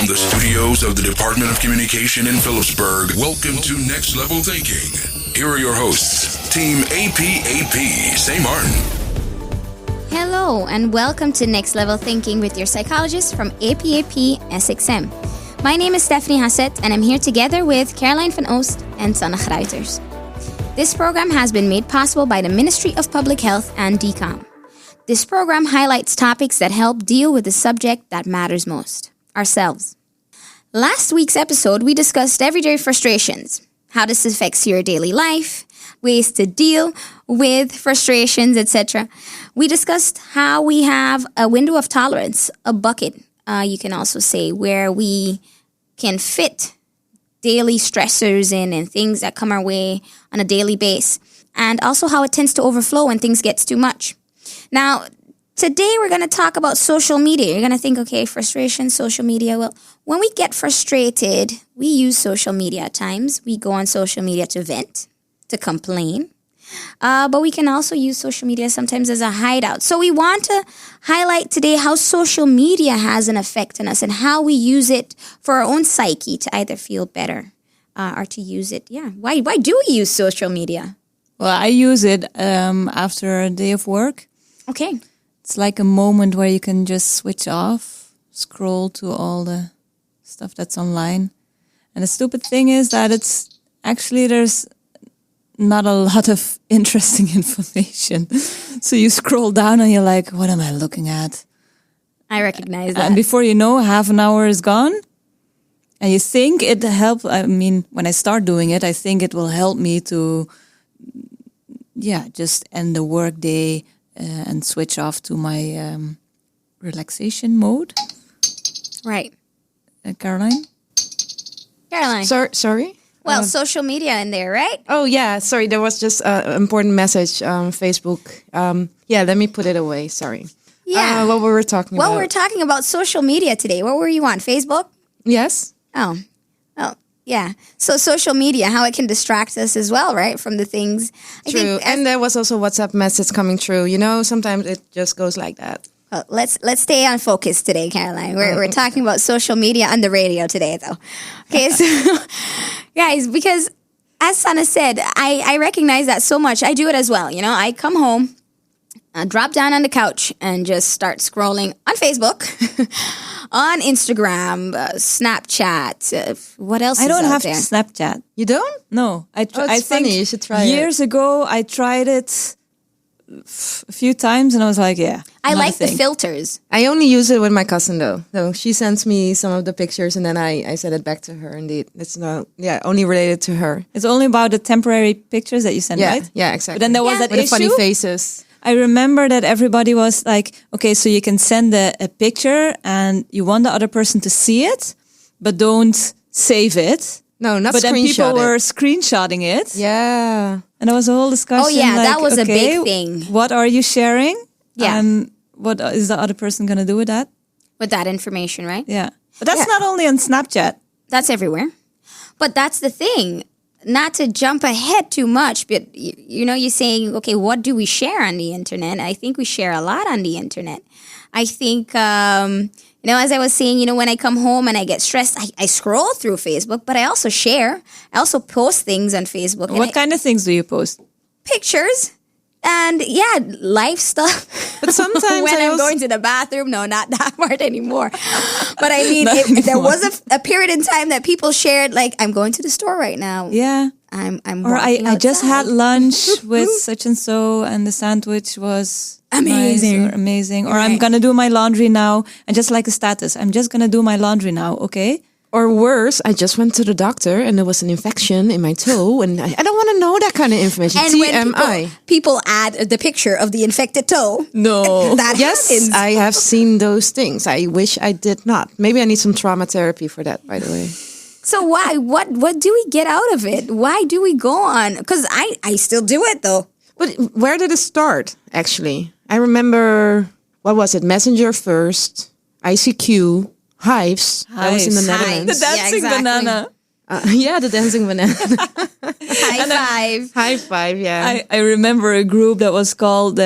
From the studios of the Department of Communication in Phillipsburg, welcome to Next Level Thinking. Here are your hosts, Team APAP, St. Martin. Hello, and welcome to Next Level Thinking with your psychologist from APAP SXM. My name is Stephanie Hassett, and I'm here together with Caroline van Oost and Sanne Gruiters. This program has been made possible by the Ministry of Public Health and DCOM. This program highlights topics that help deal with the subject that matters most, ourselves. Last week's episode, we discussed everyday frustrations, how this affects your daily life, ways to deal with frustrations, etc. We discussed how we have a window of tolerance, a bucket, you can also say, where we can fit daily stressors in and things that come our way on a daily basis, and also how it tends to overflow when things get too much. Now, today we're going to talk about social media. You're going to think, okay, frustration, social media. Well, when we get frustrated, we use social media at times. We go on social media to vent, to complain. But we can also use social media sometimes as a hideout. So we want to highlight today how social media has an effect on us and how we use it for our own psyche to either feel better or to use it. Yeah. Why do we use social media? Well, I use it after a day of work. Okay. It's like a moment where you can just switch off, scroll to all the stuff that's online. And the stupid thing is that there's not a lot of interesting information. So you scroll down and you're like, what am I looking at? I recognize that. And before you know, half an hour is gone. And you think it helps. I mean, when I start doing it, I think it will help me to, just end the work day and switch off to my relaxation mode. Right. Caroline? Sorry? Well, social media in there, right? Oh, yeah. Sorry, there was just an important message on Facebook. Let me put it away. Sorry. Yeah. What were we talking about? Well, we're talking about social media today. What were you on, Facebook? Yes. Oh, yeah. So social media, how it can distract us as well, right? From the things. True. And there was also WhatsApp message coming through. You know, sometimes it just goes like that. Well, let's stay on focus today, Caroline. We're talking about social media on the radio today, though. Okay, so guys, because as Sanne said, I recognize that so much. I do it as well. You know, I come home, drop down on the couch, and just start scrolling on Facebook, on Instagram, Snapchat. What else? I don't have there? Snapchat. You don't? No, I think funny. You should try years ago I tried it a few times and I was like, I like the filters. I only use it with my cousin though. So she sends me some of the pictures and then I send it back to her. Indeed, it's not only related to her. It's only about the temporary pictures that you send, right? Yeah, exactly. But then there was that with issue. The funny faces. I remember that everybody was like, okay, so you can send a picture and you want the other person to see it, but don't save it. No, not but screenshot. But then people it. were screenshotting it. Yeah. And there was a whole discussion. Oh, yeah, like, that was a big thing. What are you sharing? Yeah. And what is the other person going to do with that? With that information, right? Yeah. But that's not only on Snapchat. That's everywhere. But that's the thing. Not to jump ahead too much, but you're saying, okay, what do we share on the internet? I think we share a lot on the internet. I think, as I was saying, when I come home and I get stressed, I scroll through Facebook, but I also share. I also post things on Facebook. What kind of things do you post? Pictures. And life stuff. But sometimes when I'm going to the bathroom, no, not that part anymore. But I mean, if there was a period in time that people shared, like, I'm going to the store right now. Yeah. I'm or I just had outside. lunch with such and so, and the sandwich was amazing. Nice or amazing. Or Right. I'm gonna do my laundry now, and just like a status, I'm just gonna do my laundry now. Okay. Or worse, I just went to the doctor and there was an infection in my toe, and I don't want to know that kind of information. And TMI. when people add the picture of the infected toe. No. That Yes, happens. I have seen those things. I wish I did not. Maybe I need some trauma therapy for that, by the way. So why? What do we get out of it? Why do we go on? Because I still do it, though. But where did it start, actually? I remember, what was it? Messenger first, ICQ, Hives. That was in the Netherlands. The dancing banana. The dancing banana. High five. High five, yeah. I remember a group that was called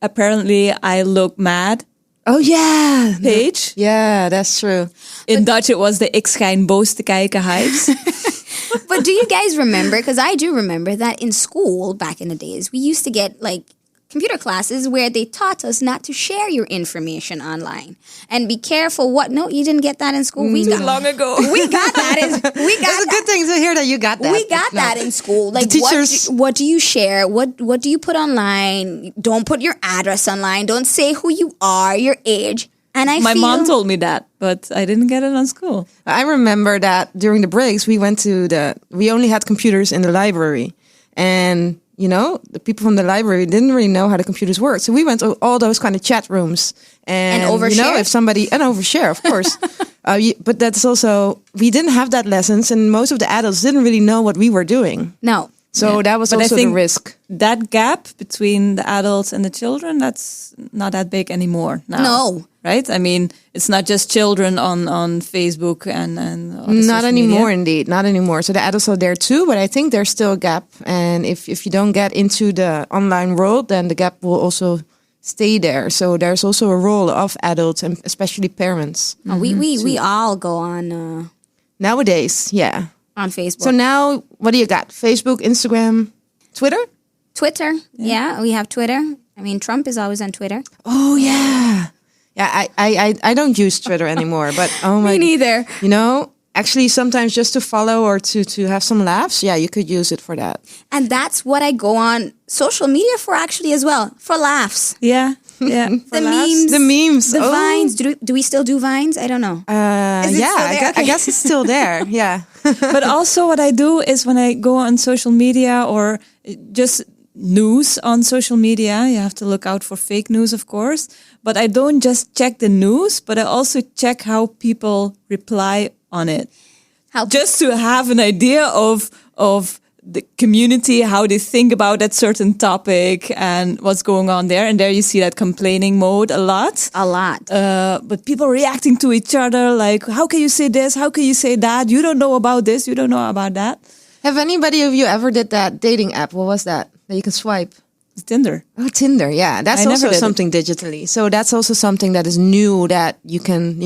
Apparently I Look Mad. Oh yeah, page. yeah, that's true. In Dutch, it was the ik schijn boos te kijken hypes. But do you guys remember? Because I do remember that in school back in the days, we used to get like computer classes where they taught us not to share your information online and be careful what. No, you didn't get that in school. We got Long ago. We got that. It's a good thing to hear that you got that. We got that in school. Like, teachers- what do you share? What do you put online? Don't put your address online. Don't say who you are, your age. And My mom told me that, but I didn't get it on school. I remember that during the breaks, we only had computers in the library. And, the people from the library didn't really know how the computers worked. So we went to all those kind of chat rooms. And overshare? And overshare, of course. But that's also, we didn't have that lessons. And most of the adults didn't really know what we were doing. No. So that was But I also the think risk. That gap between the adults and the children, that's not that big anymore now. No. Right? I mean, it's not just children on Facebook and all the Not social anymore, media. indeed. Not anymore. So the adults are there too, but I think there's still a gap. And if you don't get into the online world, then the gap will also stay there. So there's also a role of adults and especially parents. Oh, we all go on Nowadays, yeah. on Facebook. So now, what do you got? Facebook, Instagram, Twitter? Twitter. Yeah, we have Twitter. I mean, Trump is always on Twitter. Oh, yeah. Yeah, I don't use Twitter anymore, but oh my... Me neither. Actually, sometimes just to follow or to have some laughs, yeah, you could use it for that. And that's what I go on social media for actually as well, for laughs. Yeah. The memes. The memes. The Oh. Vines. Do we still do Vines? I don't know. Is it Yeah, still there? I guess it's still there. Yeah. But also what I do is when I go on social media or just news on social media, you have to look out for fake news, of course. But I don't just check the news, but I also check how people reply on it. Just to have an idea of the community, how they think about that certain topic and what's going on there. And there you see that complaining mode a lot. A lot. But people reacting to each other like, how can you say this? How can you say that? You don't know about this. You don't know about that. Have anybody of you ever did that dating app? What was that you can swipe? It's Tinder. Oh, Tinder. Yeah, that's I never also did it. something digitally. So that's also something that is new that you can,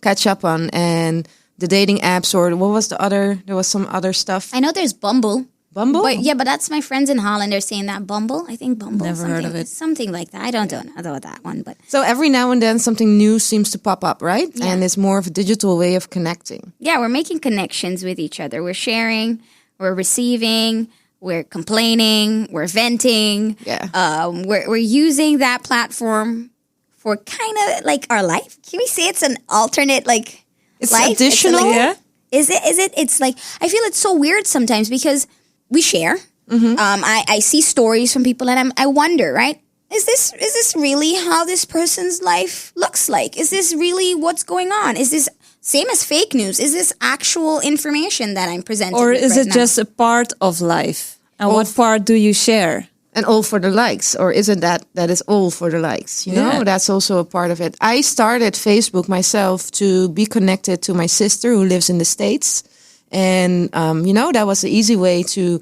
catch up on. And the dating apps, or what was the other? There was some other stuff. I know there's Bumble. Bumble? But that's my friends in Holland. They're saying that Bumble. I think Bumble. Never heard of it. Something like that. I don't know that one, but So every now and then something new seems to pop up, right? Yeah. And it's more of a digital way of connecting. yeah, we're making connections with each other. We're sharing. We're receiving. We're complaining. We're venting. Yeah. We're using that platform for kind of like our life. Can we say it's an alternate like It's life? additional. It's like, Yeah. Is it? It's like I feel it's so weird sometimes because we share. I see stories from people and I wonder, right? Is this really how this person's life looks like? Is this really what's going on? Is this same as fake news? Is this actual information that I'm presenting? Or with is right it now? just a part of life? And what part do you share? And all for the likes, or isn't that is all for the likes? You know, Yeah. that's also a part of it. I started Facebook myself to be connected to my sister who lives in the States, and that was the easy way to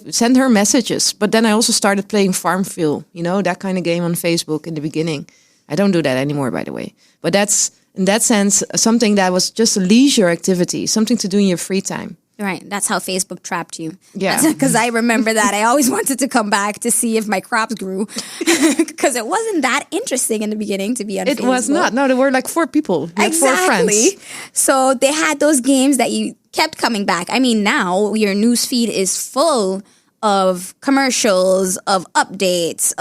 send her messages. But then I also started playing Farmville, that kind of game on Facebook in the beginning. I don't do that anymore, by the way. But that's in that sense something that was just a leisure activity, something to do in your free time. Right. That's how Facebook trapped you. Yeah. Because I remember that. I always wanted to come back to see if my crops grew. Because it wasn't that interesting in the beginning to be on It Facebook. was not. No, there were like 4 people. You had 4 friends. So they had those games that you kept coming back. I mean, now your news feed is full of commercials, of updates,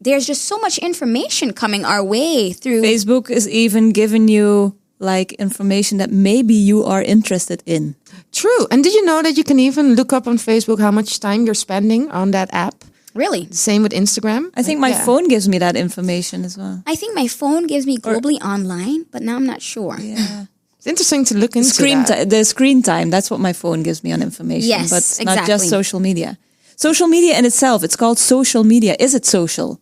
there's just so much information coming our way through. Facebook is even giving you like information that maybe you are interested in. True. And did you know that you can even look up on Facebook how much time you're spending on that app? Really? Same with Instagram. I think my Yeah. phone gives me that information as well. I think my phone gives me globally online, but now I'm not sure. Yeah. It's interesting to look into The screen time, that's what my phone gives me on information. Yes, but not just exactly. social media. Social media in itself, it's called social media. Is it social?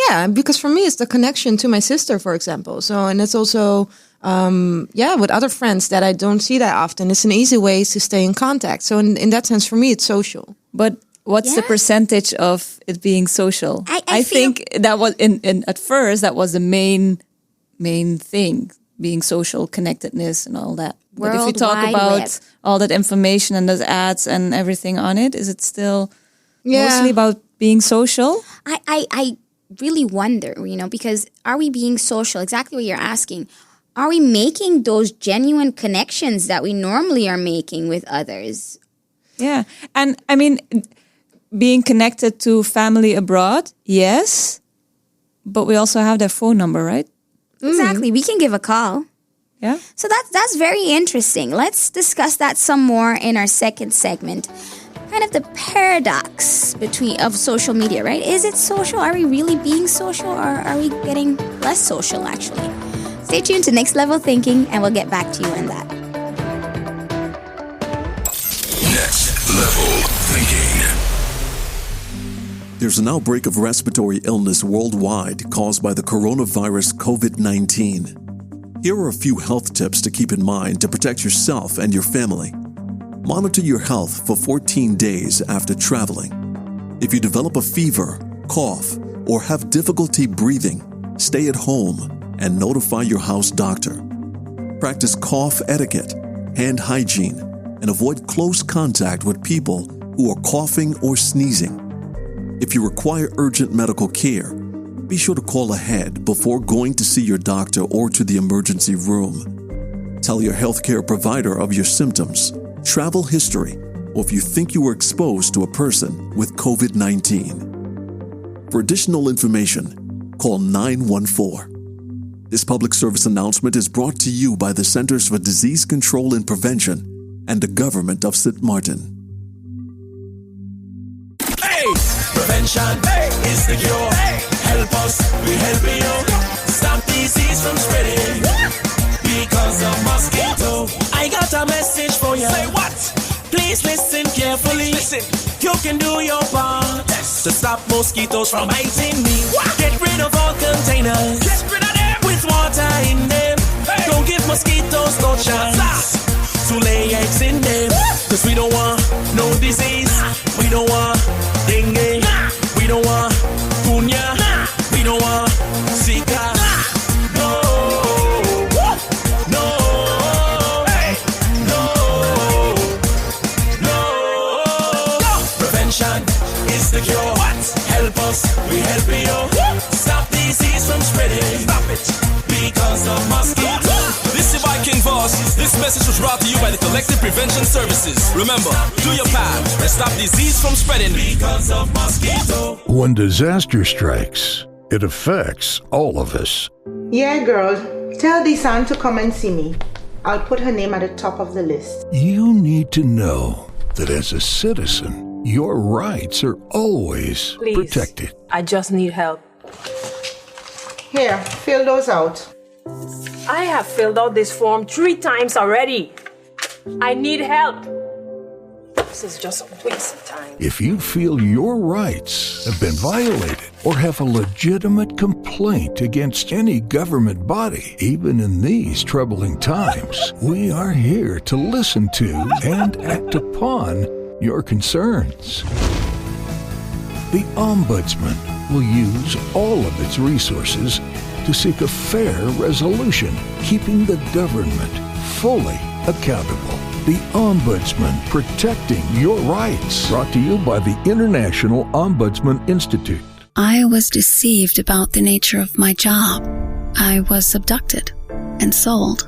Yeah, because for me, it's the connection to my sister, for example. So, and it's also, with other friends that I don't see that often. It's an easy way to stay in contact. So in that sense, for me, it's social. But What's the percentage of it being social? I think that was in at first that was the main thing, being social, connectedness and all that. But if we talk about all that information and those ads and everything on it, is it still mostly about being social? I really wonder, because are we being social? Exactly what you're asking. Are we making those genuine connections that we normally are making with others? Yeah. And I mean, being connected to family abroad, yes. But we also have their phone number, right? Exactly. We can give a call. Yeah. So that's very interesting. Let's discuss that some more in our second segment. Kind of the paradox of social media, right? Is it social? Are we really being social, or are we getting less social actually? Stay tuned to Next Level Thinking and we'll get back to you on that. Next Level Thinking. There's an outbreak of respiratory illness worldwide caused by the coronavirus COVID-19. Here are a few health tips to keep in mind to protect yourself and your family. Monitor your health for 14 days after traveling. If you develop a fever, cough, or have difficulty breathing, stay at home and notify your house doctor. Practice cough etiquette, hand hygiene, and avoid close contact with people who are coughing or sneezing. If you require urgent medical care, be sure to call ahead before going to see your doctor or to the emergency room. Tell your healthcare provider of your symptoms, travel history, or if you think you were exposed to a person with COVID-19. For additional information, call 914. This public service announcement is brought to you by the Centers for Disease Control and Prevention and the Government of St. Martin. Prevention is the cure. Help us, we help you. Stop disease from spreading because of mosquito. I got a message for you. Say what? Please listen carefully. Listen. You can do your part to stop mosquitoes from biting me. What? Get rid of all containers. Get rid of them with water in them. Hey. Don't give mosquitoes no chance to lay eggs in them. Cause we don't want no disease. We don't want dengue. We don't want punya. We don't want Zika. No. No. Hey. No. No. Prevention is the cure. What? Help us, we help you. Stop disease from spreading. Stop it. Because of mosquitoes. This is King Voss. This message was brought to you by the Collective Prevention Services. Remember, do your part and stop disease from spreading. Because of mosquito. When disaster strikes, it affects all of us. Yeah, girl. Tell Desan to come and see me. I'll put her name at the top of the list. You need to know that as a citizen, your rights are always protected. I just need help. Here, fill those out. I have filled out this form 3 times already. I need help. This is just a waste of time. If you feel your rights have been violated or have a legitimate complaint against any government body, even in these troubling times, we are here to listen to and act upon your concerns. The Ombudsman will use all of its resources to seek a fair resolution, keeping the government fully accountable. The Ombudsman, protecting your rights. Brought to you by the International Ombudsman Institute. I was deceived about the nature of my job. I was abducted and sold.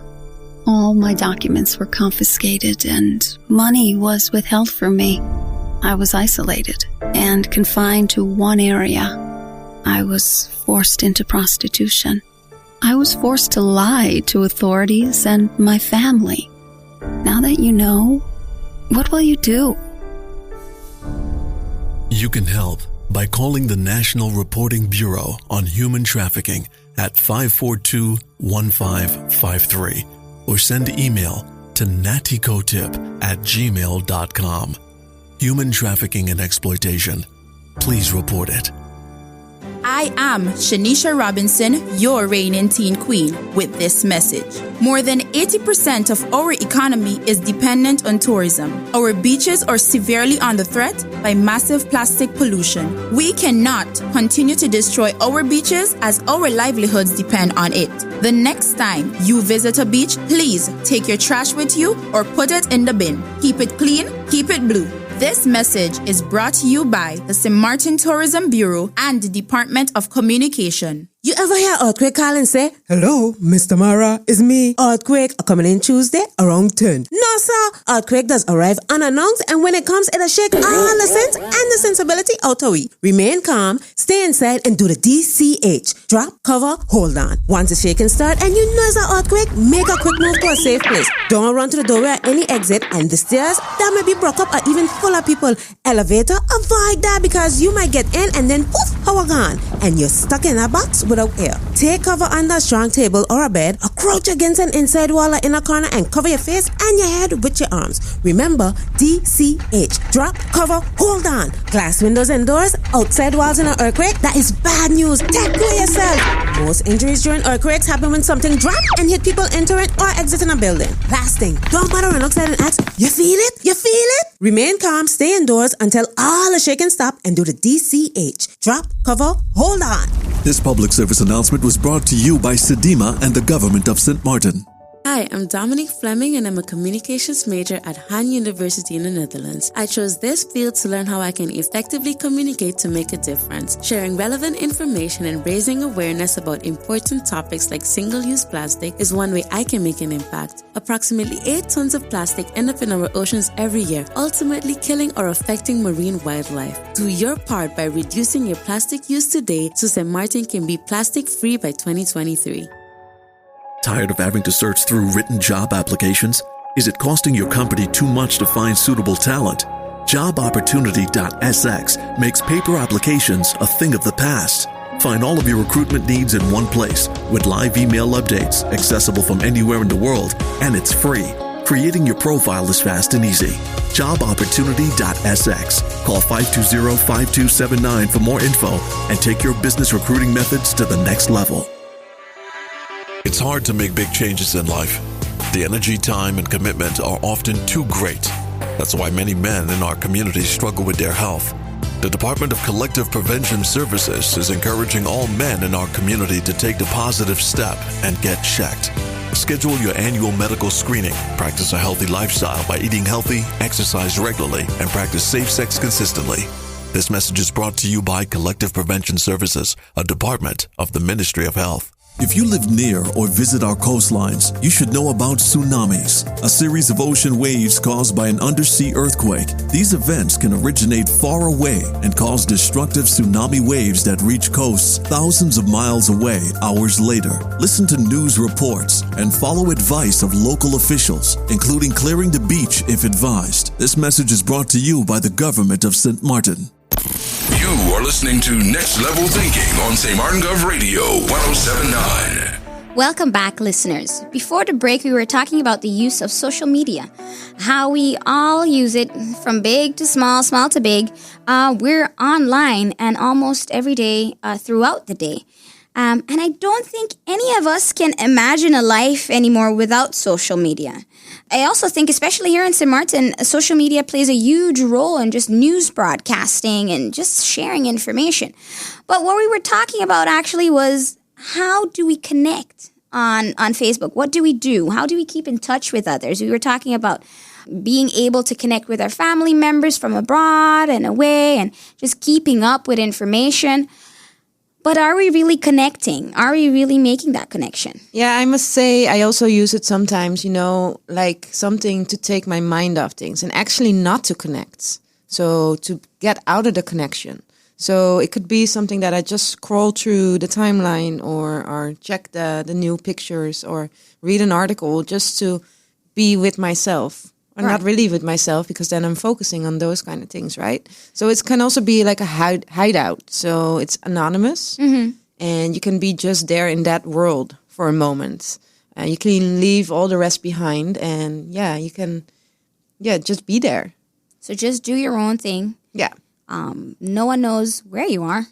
All my documents were confiscated and money was withheld from me. I was isolated and confined to one area. I was forced into prostitution. I was forced to lie to authorities and my family. Now that you know, what will you do? You can help by calling the National Reporting Bureau on Human Trafficking at 542-1553 or send email to naticotip@gmail.com. Human trafficking and exploitation. Please report it. I am Shanisha Robinson, your reigning teen queen, with this message. More than 80% of our economy is dependent on tourism. Our beaches are severely under threat by massive plastic pollution. We cannot continue to destroy our beaches as our livelihoods depend on it. The next time you visit a beach, please take your trash with you or put it in the bin. Keep it clean, keep it blue. This message is brought to you by the St. Martin Tourism Bureau and the Department of Communication. You ever hear Earthquake call and say, "Hello, Mr. Mara, it's me, Earthquake, coming in Tuesday around 10. No, sir. Earthquake does arrive unannounced, and when it comes, it'll shake all the sense and the sensibility out of we. Remain calm, stay inside, and do the DCH. Drop, cover, hold on. Once the shaking start and you know it's an earthquake, make a quick move to a safe place. Don't run to the doorway or any exit, and the stairs that may be broke up or even full of people. Elevator, avoid that because you might get in and then poof, power gone, and you're stuck in a box without air. Take cover under a strong table or a bed, or crouch against an inside wall or in a corner and cover your face and your head with your arms. Remember, DCH. Drop, cover, hold on. Glass windows and doors, outside walls in an earthquake, that is bad news. Take care of yourself. Most injuries during earthquakes happen when something drops and hit people entering or exiting a building. Last thing, don't bother run outside and ask, "You feel it? You feel it?" Remain calm, stay indoors until all the shaking stop and do the DCH. Drop, cover, hold on. This public service announcement was brought to you by Sedima and the government of St. Martin. Hi, I'm Dominique Fleming and I'm a communications major at Han University in the Netherlands. I chose this field to learn how I can effectively communicate to make a difference. Sharing relevant information and raising awareness about important topics like single-use plastic is one way I can make an impact. Approximately 8 tons of plastic end up in our oceans every year, ultimately killing or affecting marine wildlife. Do your part by reducing your plastic use today so St. Martin can be plastic-free by 2023. Tired of having to search through written job applications? Is it costing your company too much to find suitable talent? JobOpportunity.sx makes paper applications a thing of the past. Find all of your recruitment needs in one place with live email updates accessible from anywhere in the world, and it's free. Creating your profile is fast and easy. JobOpportunity.sx. Call 520-5279 for more info and take your business recruiting methods to the next level. It's hard to make big changes in life. The energy, time, and commitment are often too great. That's why many men in our community struggle with their health. The Department of Collective Prevention Services is encouraging all men in our community to take the positive step and get checked. Schedule your annual medical screening, practice a healthy lifestyle by eating healthy, exercise regularly, and practice safe sex consistently. This message is brought to you by Collective Prevention Services, a department of the Ministry of Health. If you live near or visit our coastlines, you should know about tsunamis, a series of ocean waves caused by an undersea earthquake. These events can originate far away and cause destructive tsunami waves that reach coasts thousands of miles away hours later. Listen to news reports and follow advice of local officials, including clearing the beach if advised. This message is brought to you by the government of St. Martin. You are listening to Next Level Thinking on St. Martin Gov Radio 107.9. Welcome back, listeners. Before the break, we were talking about the use of social media, how we all use it from big to small, small to big. We're online and almost every day throughout the day. And I don't think any of us can imagine a life anymore without social media. I also think, especially here in St. Martin, social media plays a huge role in just news broadcasting and just sharing information. But what we were talking about actually was, how do we connect on Facebook? What do we do? How do we keep in touch with others? We were talking about being able to connect with our family members from abroad and away and just keeping up with information. But are we really connecting? Are we really making that connection? Yeah, I must say I also use it sometimes, like something to take my mind off things and actually not to connect. So to get out of the connection. So it could be something that I just scroll through the timeline or check the new pictures or read an article just to be with myself. Or not really with myself, because then I'm focusing on those kind of things, right? So it can also be like a hideout. So it's anonymous, and you can be just there in that world for a moment. You can leave all the rest behind, and you can, just be there. So just do your own thing. Yeah. No one knows where you are.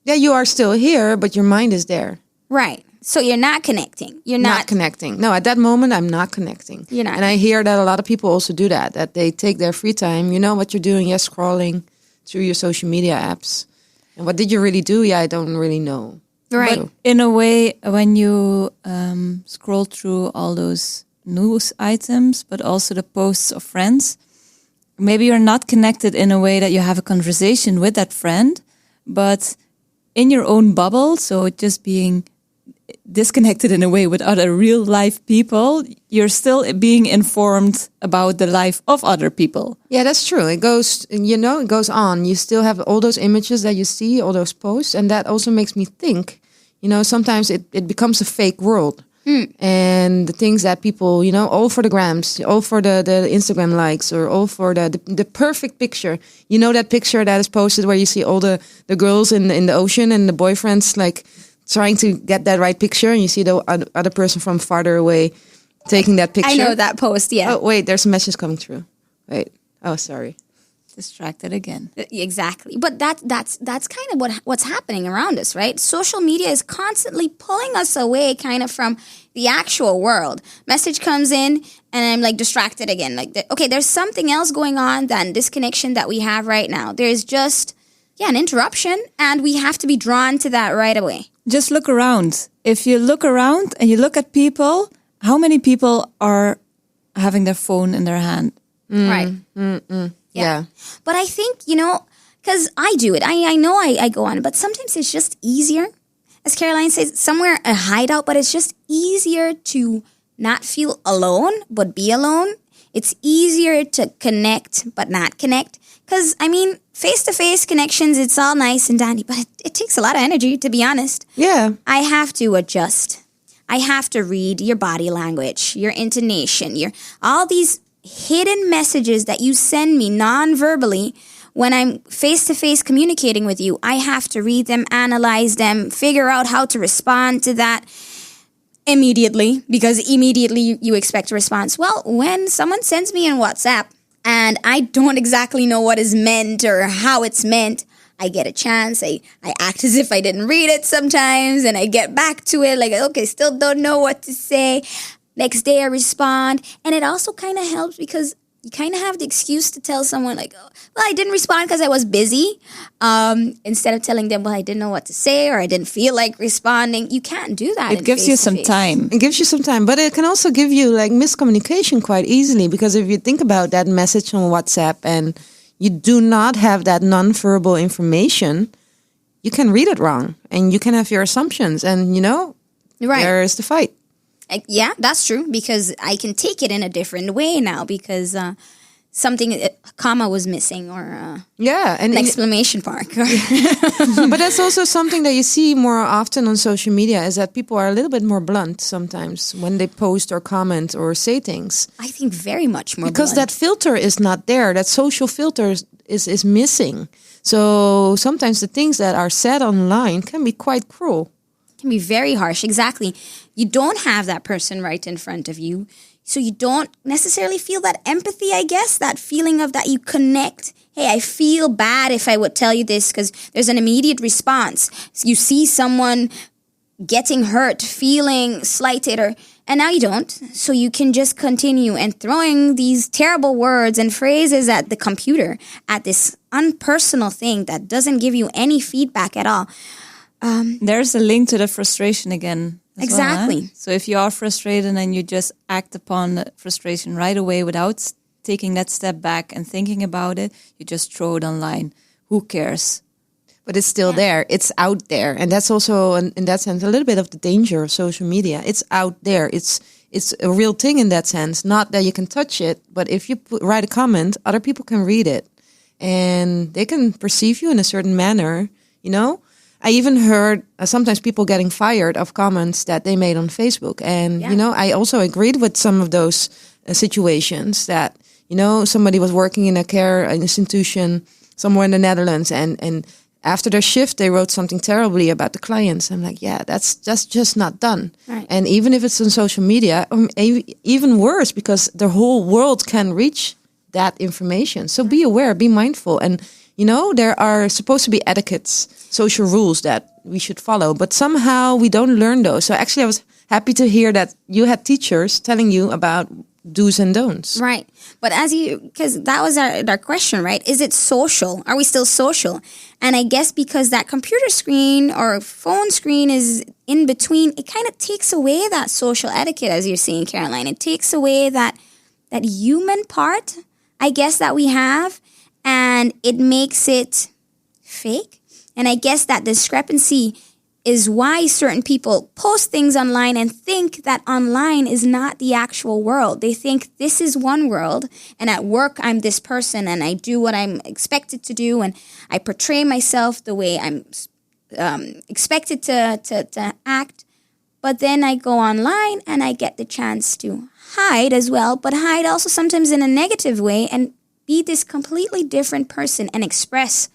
Yeah, you are still here, but your mind is there. Right. So you're not connecting. You're not connecting. No, at that moment, I'm not connecting. You're not. And I hear that a lot of people also do that they take their free time. You know what you're doing? Yes, scrolling through your social media apps. And what did you really do? Yeah, I don't really know. Right. But in a way, when you scroll through all those news items, but also the posts of friends, maybe you're not connected in a way that you have a conversation with that friend, but in your own bubble, so just being disconnected in a way with other real life people, you're still being informed about the life of other people. Yeah, that's true. It goes, it goes on. You still have all those images that you see, all those posts, and that also makes me think, sometimes it becomes a fake world. And the things that people, all for the grams, all for the Instagram likes, or all for the perfect picture. You know that picture that is posted where you see all the girls in the ocean and the boyfriends like trying to get that right picture, and you see the other person from farther away taking that picture. I know that post, yeah. Oh, wait, there's a message coming through. Wait. Oh, sorry. Distracted again. Exactly. But that's kind of what's happening around us, right? Social media is constantly pulling us away kind of from the actual world. Message comes in and I'm like distracted again. Like, okay, there's something else going on than this connection that we have right now. There's just, an interruption, and we have to be drawn to that right away. Just look around. If you look around and you look at people, how many people are having their phone in their hand? Right. Yeah. But I think, because I do it. I know I go on, but sometimes it's just easier. As Caroline says, somewhere a hideout, but it's just easier to not feel alone, but be alone. It's easier to connect, but not connect. Because, face-to-face connections, it's all nice and dandy, but it takes a lot of energy, to be honest. Yeah. I have to adjust. I have to read your body language, your intonation, all these hidden messages that you send me non-verbally. When I'm face-to-face communicating with you, I have to read them, analyze them, figure out how to respond to that immediately, because immediately you expect a response. Well, when someone sends me in WhatsApp and I don't exactly know what is meant or how it's meant, I get a chance. I act as if I didn't read it sometimes, and I get back to it like, okay, still don't know what to say. Next day I respond. And it also kind of helps because you kind of have the excuse to tell someone like, oh, well, I didn't respond because I was busy. Instead of telling them, well, I didn't know what to say or I didn't feel like responding. You can't do that. It gives you some time. It gives you some time. But it can also give you like miscommunication quite easily, because if you think about that message on WhatsApp and you do not have that non-verbal information, you can read it wrong and you can have your assumptions, and there is the fight. Yeah, that's true, because I can take it in a different way now, because a comma was missing, or an exclamation mark. But that's also something that you see more often on social media, is that people are a little bit more blunt sometimes when they post or comment or say things. I think very much more because blunt. that filter is not there. That social filter is missing. So sometimes the things that are said online can be quite cruel. Can be very harsh. Exactly. You don't have that person right in front of you, so you don't necessarily feel that empathy, I guess, that feeling of that you connect. Hey, I feel bad if I would tell you this, because there's an immediate response. You see someone getting hurt, feeling slighted, and now you don't. So you can just continue and throwing these terrible words and phrases at the computer, at this unpersonal thing that doesn't give you any feedback at all. There's a link to the frustration again. Exactly. Well, So if you are frustrated and you just act upon the frustration right away without taking that step back and thinking about it, you just throw it online. Who cares? But it's still there. It's out there. And that's also, in that sense, a little bit of the danger of social media. It's out there. It's a real thing in that sense. Not that you can touch it, but if you write a comment, other people can read it. And they can perceive you in a certain manner, I even heard sometimes people getting fired of comments that they made on Facebook. And, I also agreed with some of those situations that, somebody was working in a care institution somewhere in the Netherlands. And after their shift, they wrote something terribly about the clients. I'm like, yeah, that's just not done. Right. And even if it's on social media, even worse, because the whole world can reach that information. So be aware, be mindful. And, there are supposed to be etiquettes, social rules that we should follow, but somehow we don't learn those. So actually I was happy to hear that you had teachers telling you about do's and don'ts. Right. But because that was our question, right? Is it social? Are we still social? And I guess because that computer screen or phone screen is in between, it kind of takes away that social etiquette, as you're saying, Caroline. It takes away that human part, I guess, that we have, and it makes it fake. And I guess that discrepancy is why certain people post things online and think that online is not the actual world. They think this is one world, and at work I'm this person, and I do what I'm expected to do, and I portray myself the way I'm expected to act. But then I go online and I get the chance to hide as well, but hide also sometimes in a negative way and be this completely different person and express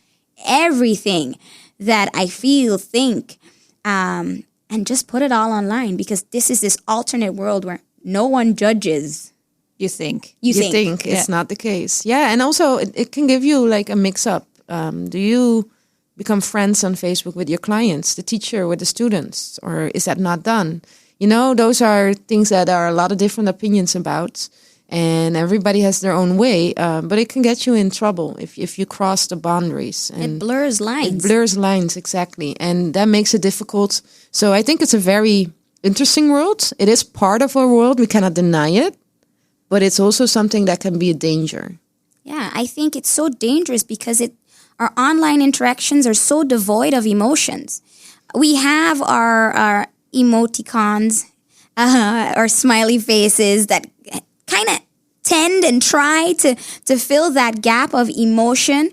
everything that I feel, think, and just put it all online, because this is this alternate world where no one judges. You think. You think it's not the case. Yeah, and also it can give you like a mix-up. Do you become friends on Facebook with your clients, the teacher with the students, or is that not done? Those are things that are a lot of different opinions about, and everybody has their own way, but it can get you in trouble if you cross the boundaries. And it blurs lines. It blurs lines, exactly. And that makes it difficult. So I think it's a very interesting world. It is part of our world. We cannot deny it. But it's also something that can be a danger. Yeah, I think it's so dangerous because our online interactions are so devoid of emotions. We have our emoticons, our smiley faces that kind of tend and try to fill that gap of emotion,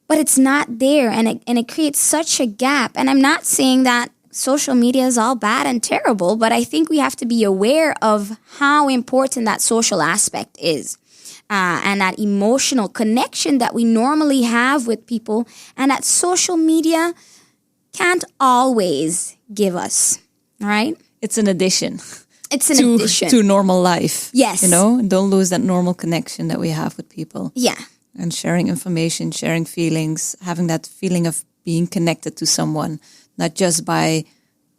but it's not there, and it creates such a gap. And I'm not saying that social media is all bad and terrible, but I think we have to be aware of how important that social aspect is, and that emotional connection that we normally have with people, and that social media can't always give us, right? It's an addition. It's an addition to normal life. Yes. Don't lose that normal connection that we have with people. Yeah. And sharing information, sharing feelings, having that feeling of being connected to someone, not just by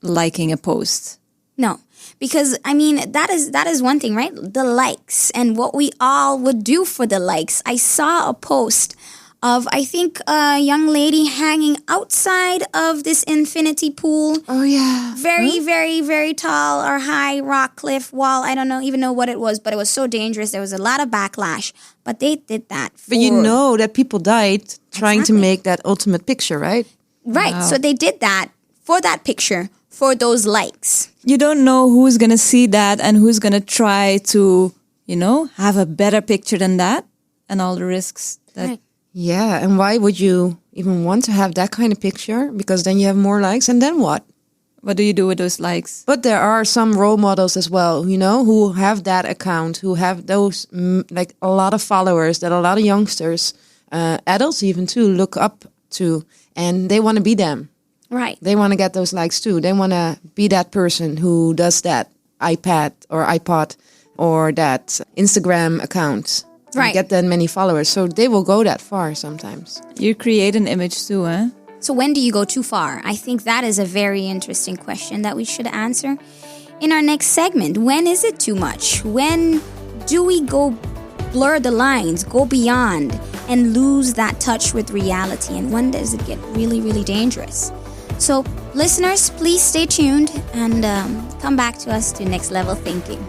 liking a post. No, because that is one thing, right? The likes and what we all would do for the likes. I saw a post of, I think, a young lady hanging outside of this infinity pool. Oh, yeah. Very, very, very tall or high rock cliff wall. I don't even know what it was, but it was so dangerous. There was a lot of backlash. But they did that. But you know that people died trying to make that ultimate picture, right? Right. Wow. So they did that for that picture, for those likes. You don't know who's going to see that and who's going to try to, have a better picture than that, and all the risks that... Right. Yeah, and why would you even want to have that kind of picture? Because then you have more likes, and then what? What do you do with those likes? But there are some role models as well, who have that account, who have those, like a lot of followers that a lot of youngsters, adults even too, look up to, and they want to be them. Right. They want to get those likes too. They want to be that person who does that iPad or iPod or that Instagram account. Right. Get that many followers. So they will go that far sometimes. You create an image too, huh? So when do you go too far? I think that is a very interesting question that we should answer in our next segment. When is it too much? When do we go blur the lines, go beyond, and lose that touch with reality? And when does it get really, really dangerous? So listeners, please stay tuned and come back to us to Next Level Thinking.